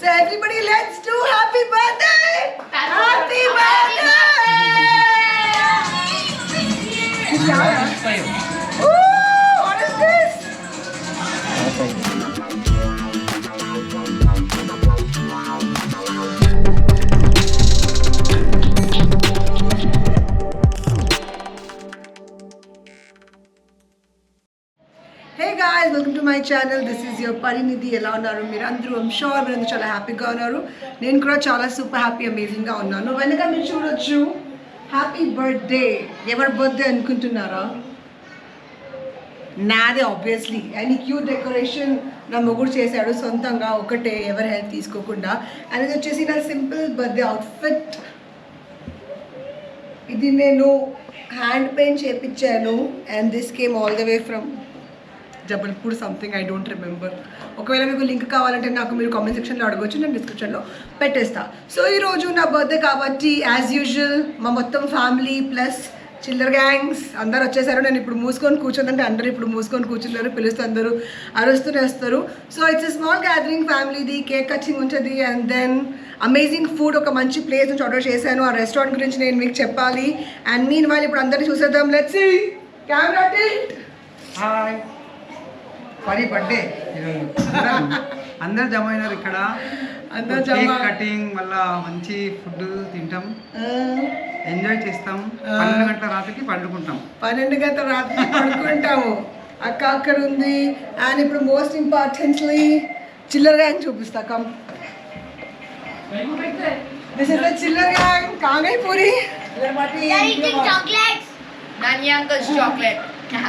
So everybody, let's do happy birthday! Happy birthday! Ooh, what is this? Hey guys, welcome to my channel. This is your Parinidhi. ఎలా ఉన్నారు మీరందరూ? I'm sure మీరందరూ చాలా హ్యాపీగా ఉన్నారు. నేను కూడా చాలా సూపర్ హ్యాపీ అమేజింగ్గా ఉన్నాను. వెనక మీరు చూడొచ్చు హ్యాపీ బర్త్డే. ఎవరి బర్త్డే అనుకుంటున్నారా? నాదే ఆబ్వియస్లీ. అండ్ ఈ క్యూట్ డెకరేషన్ నా మొగుడు చేశాడు సొంతంగా, ఒకటే, ఎవరి హెల్ప్ తీసుకోకుండా. అండ్ ఇది వచ్చేసి నా సింపుల్ బర్త్డే అవుట్ఫిట్. ఇది నేను హ్యాండ్ పెయింట్ చేయించాను. And this came all the way from Jabalpur something, I don't remember. ఒకవేళ మీకు లింక్ కావాలంటే నాకు మీరు కామెంట్ సెక్షన్లో అడగవచ్చు, నేను డిస్క్రిప్షన్లో పెట్టేస్తా. సో ఈరోజు నా బర్త్డే కాబట్టి యాజ్ యూజువల్ మా మొత్తం ఫ్యామిలీ ప్లస్ చిల్లర్ గ్యాంగ్స్ అందరు వచ్చేసారు. నేను ఇప్పుడు మూసుకొని కూర్చుందంటే అందరూ ఇప్పుడు మూసుకొని కూర్చున్నారు, పిలుస్తూ అందరూ అరుస్తూనే వస్తారు. So it's a small gathering ఫ్యామిలీది. కేక్ కటింగ్ ఉంటుంది అండ్ దెన్ అమేజింగ్ ఫుడ్. ఒక మంచి ప్లేస్ నుంచి ఆర్డర్ చేశాను. ఆ రెస్టారెంట్ గురించి నేను మీకు చెప్పాలి. అండ్ మీన్ వాళ్ళు ఇప్పుడు అందరినీ చూసేద్దాం. Let's see. Camera tilt. Hi, Pari birthday అందరు జమ అయినారు ఇక్కడ. కేక్ కటింగ్, మళ్ళా మంచి ఫుడ్ తింటాం, ఎంజాయ్ చేస్తాం. 12 గంటల రాత్రికి పండుకుంటాం. 12 గంటల రాత్రికి పడుకుంటాము. అక్క అక్కడ ఉంది. అండ్ ఇప్పుడు మోస్ట్ ఇంపార్టెంట్లీ చిల్లర్ గ్యాంగ్ చూపిస్తా. Come, this is the chiller gang. కాంగై పూరి. chocolates. Nani uncle's chocolate.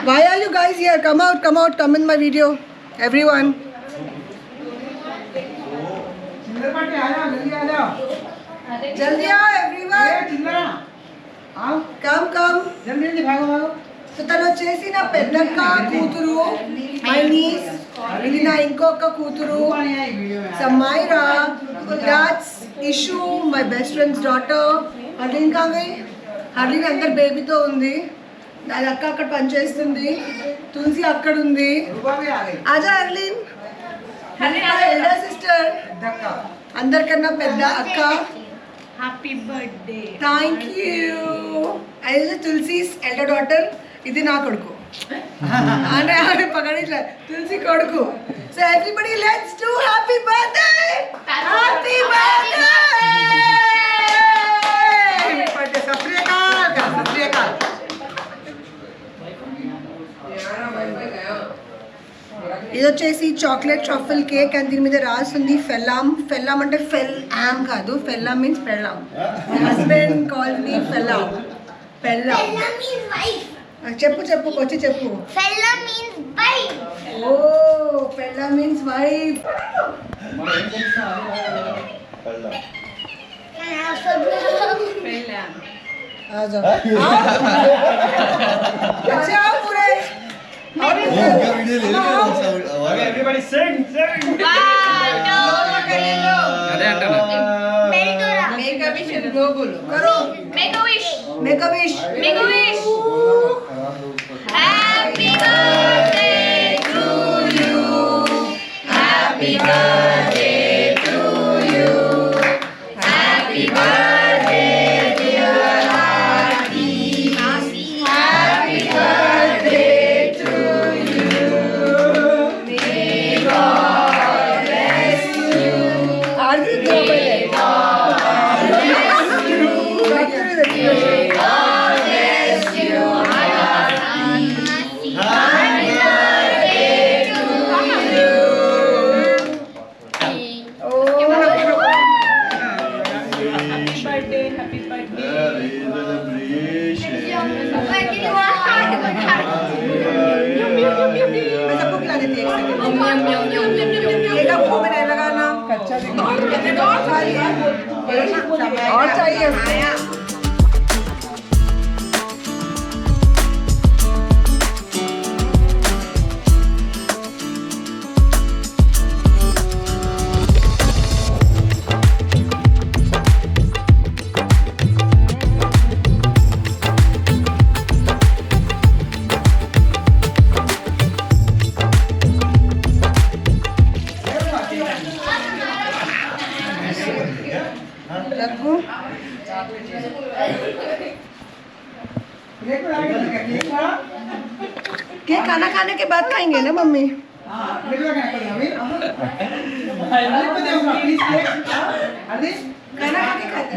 Why are you guys here? Come out, come in my video. Everyone. చిల్లర పార్టీ ఆయా, జల్దీ ఆయా. Jaldi aao everyone. చిల్లర आओ, Come. జల్దీ జల్దీ భాగో భాగో. సో తను వచ్చేసి నా పెద్దక్క కూతురు, మై నీస్. ఇది నా ఇంకొక కూతురు Samaira. That's Ishu, my best friend's daughter. Harleen కాంగై. హర్లీన్ అందరు బేబీతో ఉంది. దాని అక్క అక్కడ పనిచేస్తుంది. తులసి అక్కడ ఉంది. ఆజా హర్లీన్. ఎల్డర్ సిస్టర్, అందరికన్నా పెద్ద అక్క. Happy birthday. Thank you. అది తులసీస్ ఎల్డర్ డాటర్. ఇది నా కొడుకు అంటే పక్కన తులసి కొడుకు. So everybody let's do happy birthday. Happy birthday. ఇది వచ్చేసి చాక్లెట్ ట్రఫల్ కేక్ అండ్ దీని మీద రాస్తుంది ఫెల్లామ్. ఫెల్లామ్ అంటే ఫెల్ యామ్ కాదు, ఫెల్లామ్ మీన్స్ పెళ్ళాం. హస్బెండ్ కాల్ మీ ఫెల్లామ్. పెళ్ళాం Fella means wife. చెప్పు వచ్చి చెప్పు. Fella means wife. ఓ, పెళ్ళాం means wife. Can I have some? Fella. आजा अच्छा पूरे everybody sing. అదే అంటాను. make a wish and go bolo karo. Make a wish. Make a wish. Make a wish. Happy birthday to you. Happy birthday to you. Happy birthday dear Auntie. Happy birthday to you. May God bless you. आरती दो पहले. May God bless you. Happy birthday to you. Happy मैं सबको खिला देती हूँ एक second. एक आपको मैंने लगाना कच्चा और चाहिए. जग्गू केक खाना खाने के बाद खाएंगे ना मम्मी खाना खा के खाते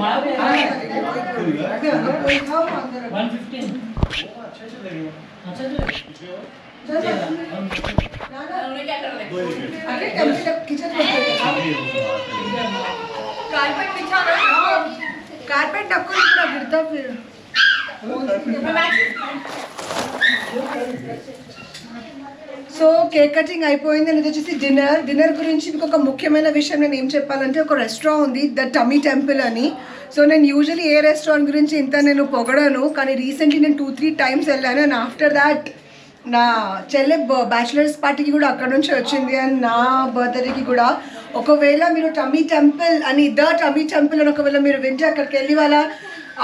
कारपेट ढक्को पूरा गिरता फिर సో కేక్ కటింగ్ అయిపోయింది అనేది వచ్చేసి డిన్నర్ గురించి మీకు ఒక ముఖ్యమైన విషయం నేను ఏం చెప్పాలంటే ఒక రెస్టారెంట్ ఉంది ద టమీ టెంపుల్ అని. సో నేను యూజువలీ ఏ రెస్టారెంట్ గురించి ఇంత నేను పొగడను, కానీ రీసెంట్లీ నేను 2-3 టైమ్స్ వెళ్ళాను. అండ్ ఆఫ్టర్ దాట్ నా చెల్లె బ్యాచులర్స్ పార్టీకి కూడా అక్కడ నుంచి వచ్చింది అండ్ నా బర్త్డేకి కూడా. ఒకవేళ మీరు టమీ టెంపుల్ అని ద టమీ టెంపుల్ అని ఒకవేళ మీరు వింటే అక్కడికి వెళ్ళి వాళ్ళ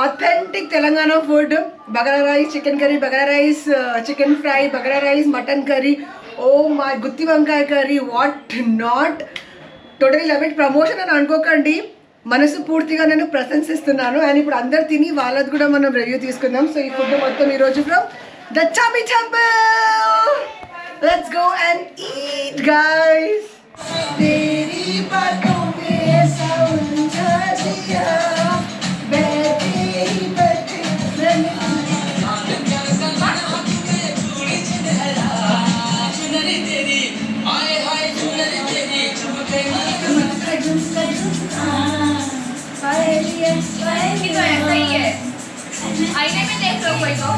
authentic Telangana food, bagara rice, chicken curry, bagara rice, chicken fry, bagara rice, mutton curry, oh my, gutti vankai curry, what not. Totally love it. Promotion అని అనుకోకండి, మనసు పూర్తిగా నేను ప్రశంసిస్తున్నాను. అండ్ ఇప్పుడు అందరు తిని వాళ్ళది కూడా మనం రివ్యూ తీసుకుందాం. సో ఈ ఫుడ్ మొత్తం ఈరోజు from the tummy temple. Let's go and eat guys. तेरी बातों में ऐसा उलझा दिया आईने में देख लो कोई को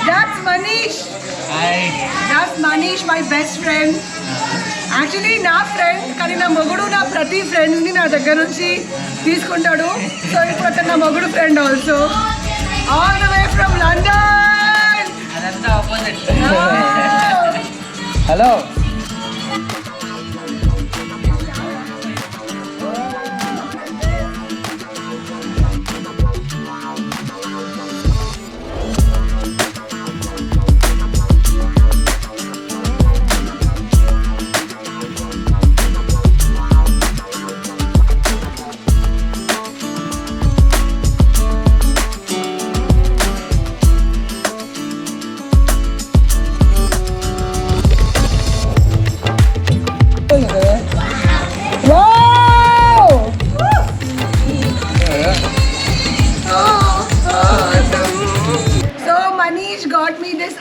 That's Manish. Hi. That's Manish, my best friend. Actually నా ఫ్రెండ్, కానీ నా మొగుడు నా ప్రతి ఫ్రెండ్ని నా దగ్గర నుంచి తీసుకుంటాడు. సో ఇప్పుడు అతను నా మొగుడు friend also, all the way from London. Hello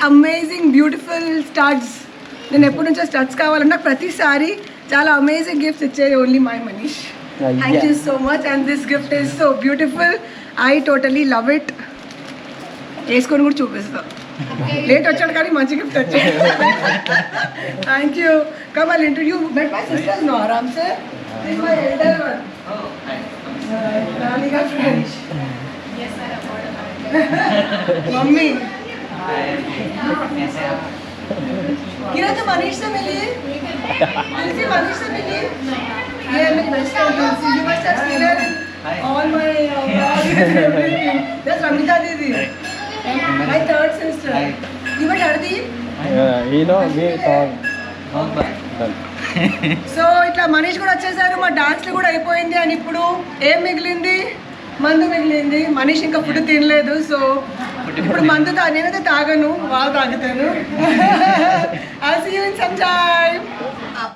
amazing beautiful studs. నేను ఎప్పటి నుంచో స్టడ్స్ కావాలన్నా ప్రతిసారి చాలా అమేజింగ్ గిఫ్ట్స్ ఇచ్చేది only my Manish. Thank you so much and this gift is so beautiful. I totally love it. వేసుకొని కూడా చూపిస్తా. లేట్ వచ్చాడు కానీ మంచి గిఫ్ట్ వచ్చాడు. Thank you. Come I'll introduce but my sisters no ఆరామ్ సే దిస్ మై ఎల్డర్ వన్ రాణిగా ఫ్రెండ్స్ मम्मी किरण तो मनीष से मिली तुलसी मनीष से मिली ये मेरी best friend Tulsi you must have seen her all my everything that's Ramita दीदी my third sister you must hardy you know me talk so ఇట్లా మనీష్ కూడా వచ్చేసారు. మా డాన్స్లు కూడా అయిపోయింది అండ్ ఇప్పుడు ఏం మిగిలింది, మందు మిగిలింది. మనీష్ ఇంకా ఫుడ్ తినలేదు. సో ఇప్పుడు మందు నేనైతే తాగను, వాళ్ళు తాగుతాను. I'll see you in some time.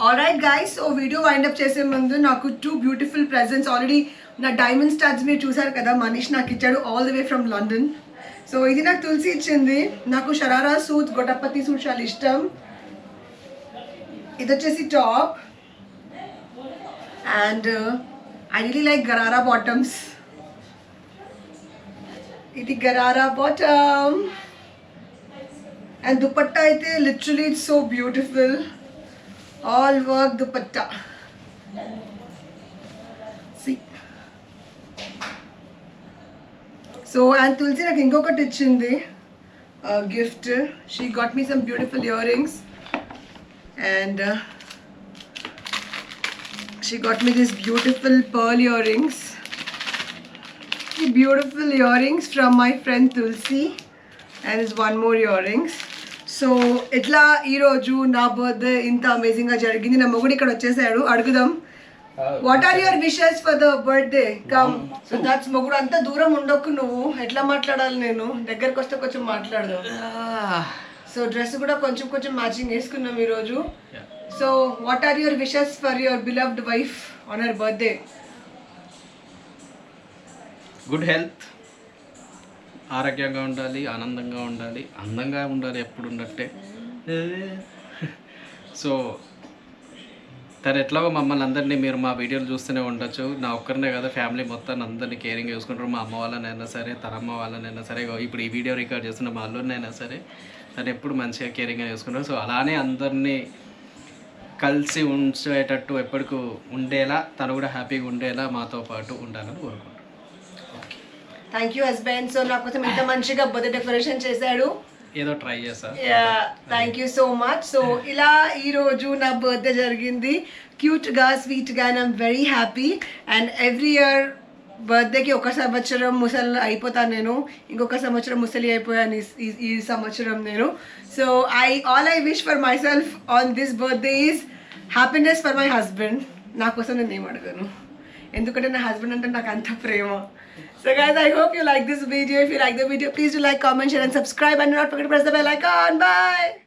Alright guys, so video wind up చేసే ముందు నాకు 2 బ్యూటిఫుల్ ప్రెజెంట్స్ ఆల్రెడీ నా డైమండ్ స్టార్స్ మీరు చూసారు కదా, మనీష్ నాకు ఇచ్చాడు all the way from London. So ఇది నాకు తులసి ఇచ్చింది. నాకు షరారా సూట్, గొటపతి సూట్ చాలా ఇష్టం. ఇది వచ్చేసి top and I really like gharara bottoms. ఇది గరారా బాటమ్ అండ్ దుపట్టా అయితే literally it's so beautiful, all work dupatta. So and Tulsi నాకు ఇంకొకటి ఇచ్చింది gift. She got me some beautiful earrings and she got me this beautiful pearl earrings. Beautiful earrings from my friend Tulsi, and there's one more earrings. So ఇట్లా ఈరోజు నా birthday ఇంత అమేజింగ్గా జరిగింది. నా మొగుడు ఇక్కడ వచ్చేసాడు, అడుగుదాం. What are your wishes for the birthday? Come. So that's మొగుడు. అంత దూరం ఉండకు నువ్వు, ఎట్లా మాట్లాడాలి నేను? దగ్గరకు వస్తే కొంచెం మాట్లాడదాం. సో డ్రెస్ కూడా కొంచెం కొంచెం మ్యాచింగ్ వేసుకున్నాం ఈరోజు. So what are your wishes for your beloved wife on her birthday? Good health, ఆరోగ్యంగా ఉండాలి, ఆనందంగా ఉండాలి, అందంగా ఉండాలి, ఎప్పుడు ఉన్నట్టే. సో తను ఎట్లాగో మమ్మల్ని అందరినీ మీరు మా వీడియోలు చూస్తూనే ఉండొచ్చు. నా ఒక్కరినే కదా, ఫ్యామిలీ మొత్తాన్ని అందరినీ కేరింగ్ చూసుకుంటారు. మా అమ్మ వాళ్ళనైనా సరే, తన అమ్మ వాళ్ళనైనా సరే, ఇప్పుడు ఈ వీడియో రికార్డ్ చేస్తున్న మా అల్లుడినైనా సరే, తను ఎప్పుడు మంచిగా కేరింగ్గా చూసుకుంటారు. సో అలానే అందరినీ కలిసి ఉంచేటట్టు ఎప్పటికీ ఉండేలా, తను కూడా హ్యాపీగా ఉండేలా మాతో పాటు ఉండాలని కోరుకుంటున్నాను. Thank you husband. సో నా కోసం ఇంత మంచిగా బర్త్డే డెకరేషన్ చేశాడు. ఏదో ట్రై చేస్తా. Thank you so much. So ఇలా ఈరోజు నా బర్త్డే జరిగింది, క్యూట్గా స్వీట్గా, and I'm very happy. And every year బర్త్డేకి ఒక సంవత్సరం ముసలి అయిపోతాను నేను, ఇంకొక సంవత్సరం ముసలి అయిపోయాను ఈ సంవత్సరం నేను. So all I wish for my self on this birthday is happiness for my husband. నా కోసం నేను ఏం అడగను, ఎందుకంటే నా హస్బెండ్ అంటే నాకు అంత ప్రేమ. So guys, I hope you like this video. If you like the video, please do like, comment, share and subscribe, and do not forget to press the bell icon. Bye.